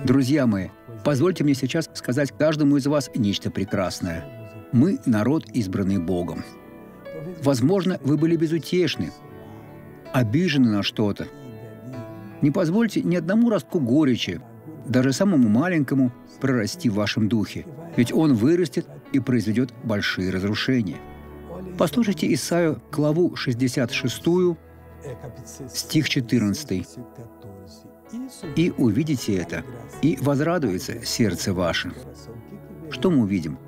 Друзья мои, позвольте мне сейчас сказать каждому из вас нечто прекрасное. Мы – народ, избранный Богом. Возможно, вы были безутешны, обижены на что-то. Не позвольте ни одному ростку горечи, даже самому маленькому, прорасти в вашем духе, ведь он вырастет и произведет большие разрушения. Послушайте Исаию, главу 66, стих 14. «И увидите это, и возрадуется сердце ваше». Что мы увидим?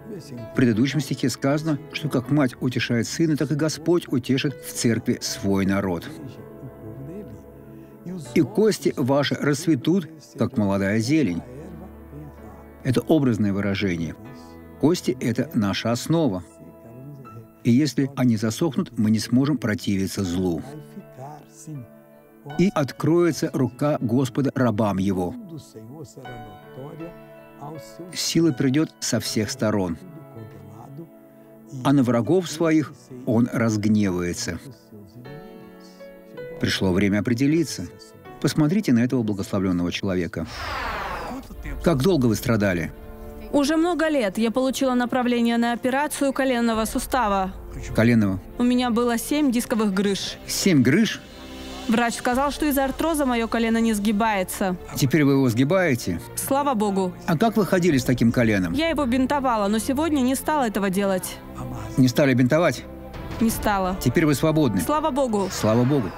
В предыдущем стихе сказано, что как мать утешает сына, так и Господь утешит в церкви свой народ. «И кости ваши расцветут, как молодая зелень». Это образное выражение. Кости – это наша основа. И если они засохнут, мы не сможем противиться злу. «И откроется рука Господа рабам Его». Сила придет со всех сторон, а на врагов своих Он разгневается. Пришло время определиться. Посмотрите на этого благословленного человека. Как долго вы страдали? Уже много лет. Я получила направление на операцию коленного сустава. Коленного? У меня было 7 дисковых грыж. 7 грыж? Врач сказал, что из-за артроза мое колено не сгибается. Теперь вы его сгибаете? Слава Богу. А как вы ходили с таким коленом? Я его бинтовала, но сегодня не стала этого делать. Не стали бинтовать? Не стала. Теперь вы свободны? Слава Богу. Слава Богу.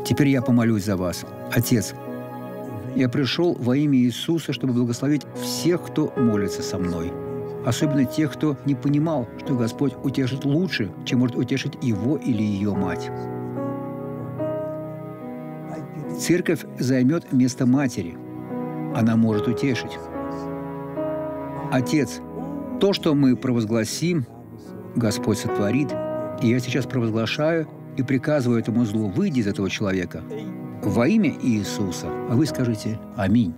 Теперь я помолюсь за вас. Отец, я пришел во имя Иисуса, чтобы благословить всех, кто молится со мной. Особенно тех, кто не понимал, что Господь утешит лучше, чем может утешить его или ее мать. Церковь займет место матери. Она может утешить. Отец, то, что мы провозгласим, Господь сотворит, и я сейчас провозглашаю и приказываю этому злу: выйди из этого человека во имя Иисуса. А вы скажите «Аминь».